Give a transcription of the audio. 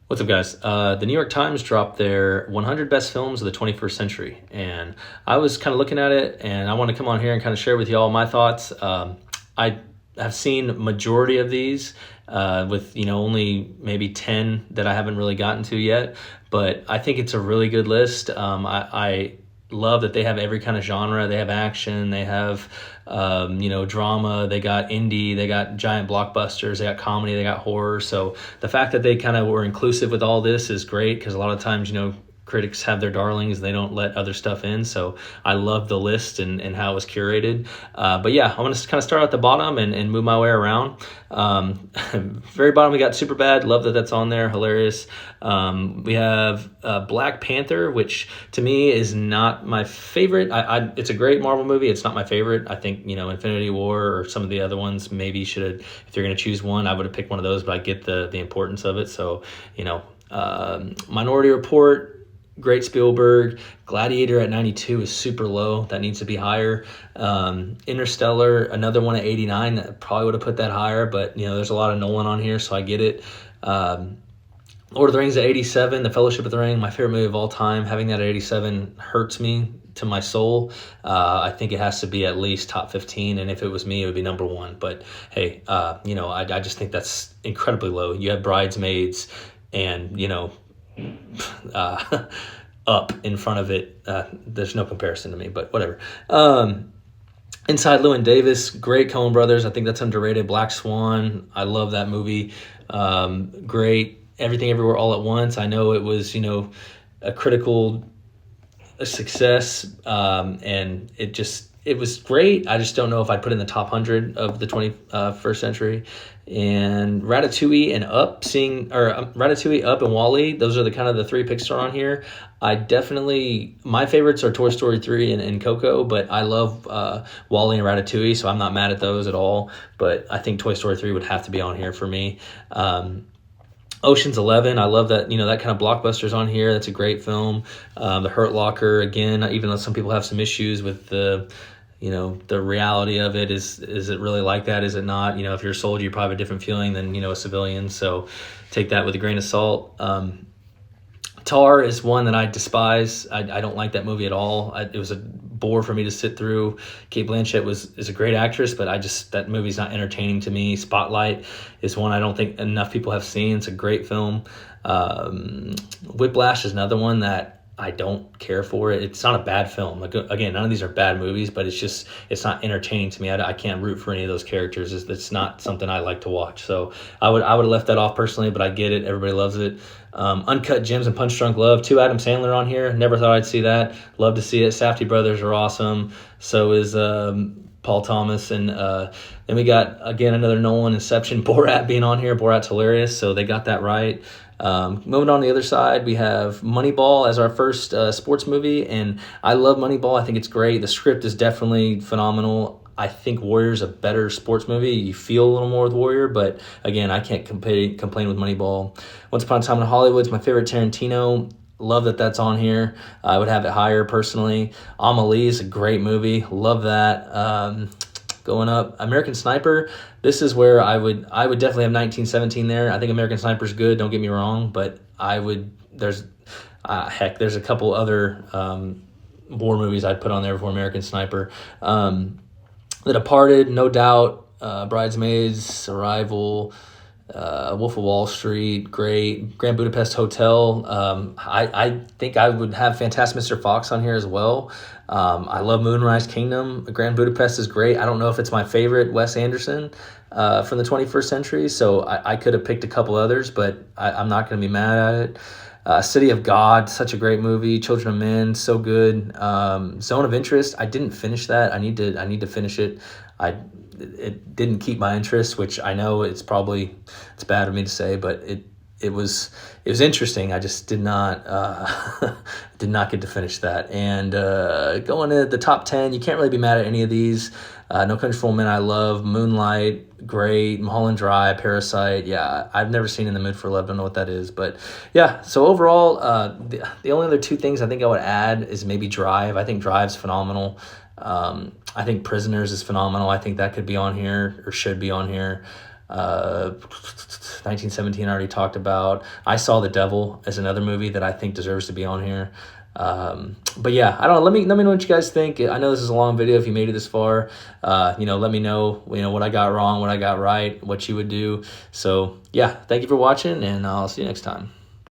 What's up, guys? The New York Times dropped their 100 best films of the 21st century, and I was kind of looking at it, and I want to come on here and kind of share with you all my thoughts. I have seen majority of these, with only maybe 10 that I haven't really gotten to yet, but I think it's a really good list. I love that they have every kind of genre. They have action, they have drama, they got indie, they got giant blockbusters, they got comedy, they got horror. So the fact that they kind of were inclusive with all this is great, because a lot of times critics have their darlings, they don't let other stuff in. So I love the list and how it was curated. But yeah, I'm going to kind of start at the bottom and move my way around. Very bottom, we got Superbad. Love that that's on there. Hilarious. We have Black Panther, which to me is not my favorite. It's a great Marvel movie. It's not my favorite. I think, Infinity War or some of the other ones maybe should have, if you're going to choose one, I would have picked one of those, but I get the importance of it. So, Minority Report, great Spielberg. Gladiator at 92 is super low. That needs to be higher. Interstellar, another one at 89. That probably would have put that higher, but there's a lot of Nolan on here, so I get it. Lord of the Rings at 87. The Fellowship of the Ring, my favorite movie of all time. Having that at 87 hurts me to my soul. I think it has to be at least top 15, and if it was me, it would be number one. But hey, I just think that's incredibly low. You have Bridesmaids and Up in front of it. There's no comparison to me, but whatever. Inside Llewyn Davis, great. Coen Brothers, I think that's underrated. Black Swan, I love that movie. Great. Everything Everywhere All at Once, I know it was a critical success, and it was great. I just don't know if I'd put it in the top 100 of the 21st century. And Ratatouille and Up, Ratatouille, Up, and WALL-E, those are the kind of the three Pixar on here. My favorites are Toy Story 3 and Coco, but I love WALL-E and Ratatouille, so I'm not mad at those at all. But I think Toy Story 3 would have to be on here for me. Ocean's 11, I love that, that kind of blockbuster's on here. That's a great film. The Hurt Locker, again, even though some people have some issues with the reality of it, is it really like that? Is it not? If you're a soldier, you probably have a different feeling than, a civilian. So take that with a grain of salt. Tar is one that I despise. I don't like that movie at all. It was a bore for me to sit through. Cate Blanchett is a great actress, but that movie's not entertaining to me. Spotlight is one I don't think enough people have seen. It's a great film. Whiplash is another one that I don't care for. It's not a bad film. Like, again, none of these are bad movies, but it's not entertaining to me. I can't root for any of those characters. It's not something I like to watch. So I would have left that off personally, but I get it. Everybody loves it. Uncut Gems and Punch Drunk Love. 2 Adam Sandler on here. Never thought I'd see that. Love to see it. Safdie brothers are awesome. So is Paul Thomas. And then we got, again, another Nolan, Inception. Borat being on here. Borat's hilarious, so they got that right. Moving on the other side, we have Moneyball as our first sports movie, and I love Moneyball. I think it's great. The script is definitely phenomenal. I think Warrior's a better sports movie. You feel a little more with Warrior, but again, I can't complain with Moneyball. Once Upon a Time in Hollywood's my favorite Tarantino. Love that that's on here. I would have it higher personally. Amelie is a great movie. Love that. Going up, American Sniper. This is where I would definitely have 1917 there. I think American Sniper's good. Don't get me wrong, but there's a couple other war movies I'd put on there for American Sniper. The Departed, no doubt. Bridesmaids, Arrival, Wolf of Wall Street, great. Grand Budapest Hotel. I think I would have Fantastic Mr. Fox on here as well. I love Moonrise Kingdom. Grand Budapest is great. I don't know if it's my favorite Wes Anderson from the 21st century, so I could have picked a couple others, but I'm not going to be mad at it. City of God, such a great movie. Children of Men, so good. Zone of Interest, I didn't finish that. I need to finish it. It didn't keep my interest, which I know it's bad of me to say, but it was interesting. I just did not get to finish that. And going to the top 10, you can't really be mad at any of these. No Country for Old Men, I love. Moonlight, great. Mulholland Drive, Parasite, yeah. I've never seen In the Mood for Love, don't know what that is. But yeah, so overall, the only other two things I think I would add is maybe Drive. I think Drive's phenomenal. I think Prisoners is phenomenal. I think that could be on here or should be on here. 1917 I already talked about. I Saw the Devil as another movie that I think deserves to be on here. But yeah, I don't know. Let me know what you guys think. I know this is a long video. If you made it this far, let me know, what I got wrong, what I got right, what you would do. So yeah, thank you for watching, and I'll see you next time.